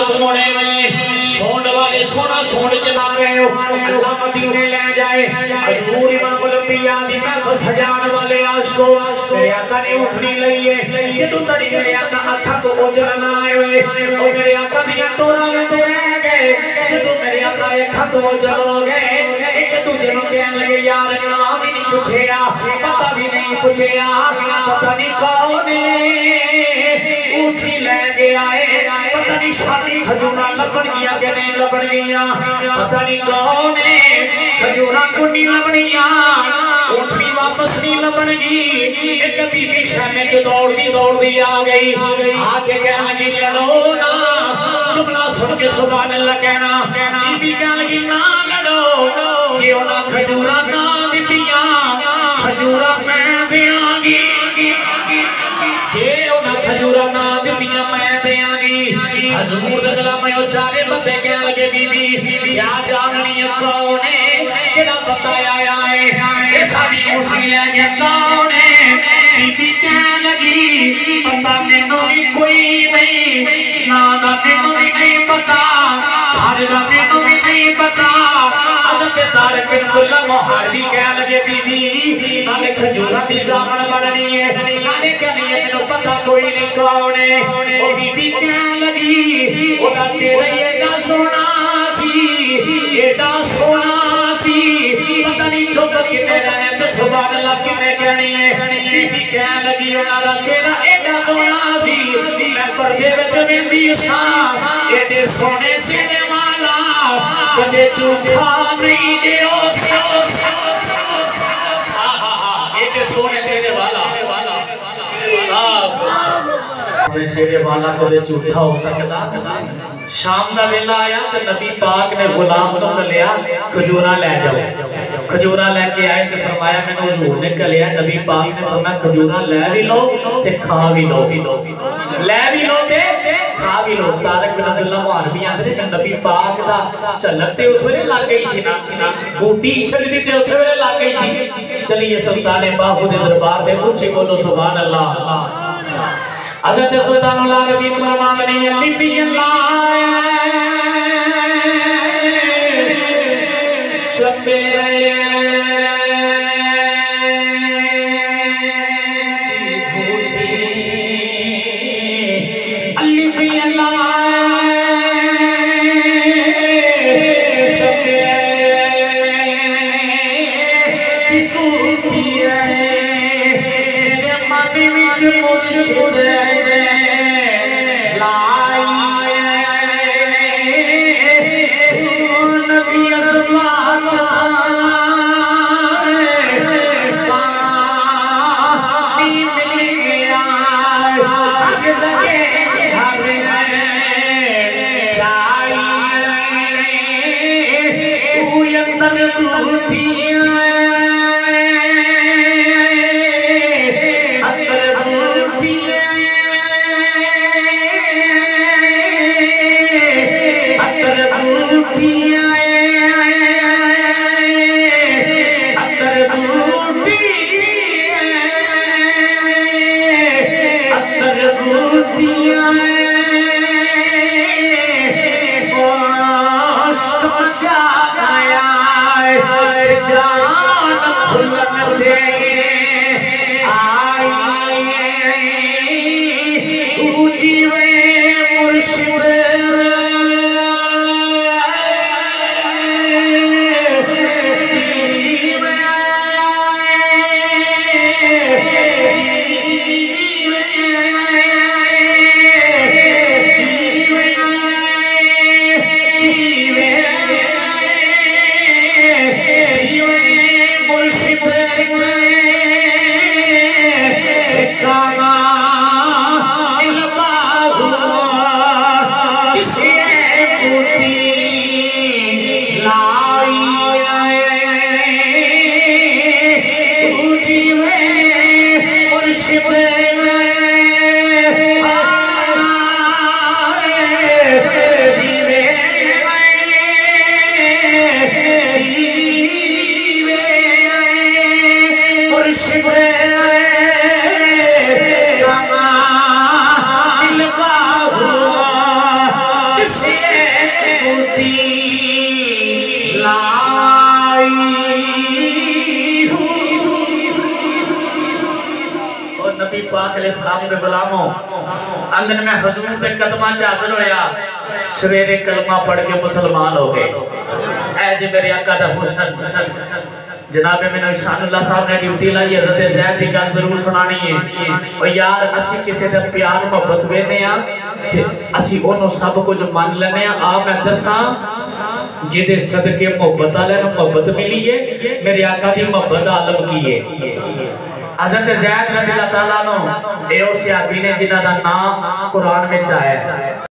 सोने में सोन वाले सोना सोन चला रहे हो अल्लाह मदीने ले जाए हजूर इमाम लंबिया दी महफिल सजाने वाले आशिको मेरे आका ने उठनी लई है जदों तड़ी मेरे आका अखा तो ओझल ना आए और मेरे आका दी तोरा में तो रह गए जदों मेरे आका अखा तो ओझल हो गए एक दूजे नु कहन लगे यार नाम ही नहीं पूछया पता भी नहीं पूछया पता नहीं कौन उठी ले गया है पता नहीं शादी खजूरा लबन गया कि नहीं लबन गया पता नहीं कौन है खजूरा को नहीं लबनिया उठनी वापस नहीं लबन गई एक बीबी शामे च दौड़दी आ गई आके कहने लगी लड़ो ना जुमला सुन के सुभान अल्लाह कहना बीबी कहने लगी ना लड़ो जे उन्हां खजूरा ना दितियां खजूरा मैं देंगी जे उन्हां खजूरा ना दितियां मैं देंगी हजूर दे गला में चारे बच्चे कह लगे बीबी क्या जाननी है कौन है जेड़ा बंदा आया है ये साडी उठी ले गया कौन है बीबी कह लगी पता मैनू भी कोई नहीं ना दा मैनू भी नहीं पता घर दा मैनू भी नहीं पता अदबदार बिन गुल्ला मुहारी कह लगे बीबी नाले खजूरा दी जामन बननी है नाले कहनी है मैनू पता कोई नहीं कौन है ओ बीबी कह लगी ओदा चेहरा एडा सोना सी पता नहीं चुप किथे रहने ते सुभान अल्लाह किने कहनी है बीबी कह लगी ओना दा चेहरा एडा सोना सी मैं पर्दे विच वेंदी सा एडे सोने चेहरे वाला कदे झूठा नहीं जे एडे सोने चेहरे वाला चेहरे वाला कदे झूठा हो सकता शाम का वेला आया तो नबी पाक ने गुलाम नु कलिया खजूरा ले जाओ खजूरा लेके आए तो फरमाया मैंने हुजूर ने कलिया नबी पाक ने फरमाया खजूरा ले भी लो ते खा भी लो ले भी लो ते खा भी लो तारक बिन अब्दुल्ला मुहारबी आंदे ने नबी पाक दा झलक ते उस वेले लग गई सी ना बूटी छलदी ते उस वेले लग गई सी चलिए सुल्तान बाहू दे दरबार ते ऊंची बोलो सुभान अल्लाह हज़रत सुल्तानुल आरफीन फरमाते हैं अल्लाह फी अल्लाह शब्बे नबी पाक अलैहिस्सलाम के गुलामों अंगन में हुजूर पे कदमा चादर होया सवेरे कलमा पढ़ के मुसलमान हो गए। ऐ जे मेरे आका दा हुस्न जनाब मैंने शानुल्लाह साहब ने ड्यूटी लाई हज़रत ज़ैद की गल जरूर सुनानी है। और यार असी किसी का प्यार मोहब्बत वेने आ ते असी ओनू सब कुछ मान लेने आ मैं दसा जिदे सदके मोहब्बत वाले नूं मोहब्बत मिली है मेरे आका दी मोहब्बत आलम की है। हज़रत ज़ैद रज़ी अल्लाह तआला अन्हु ए उस सहाबी ने जिन्हां दा नाम कुरान विच आया है।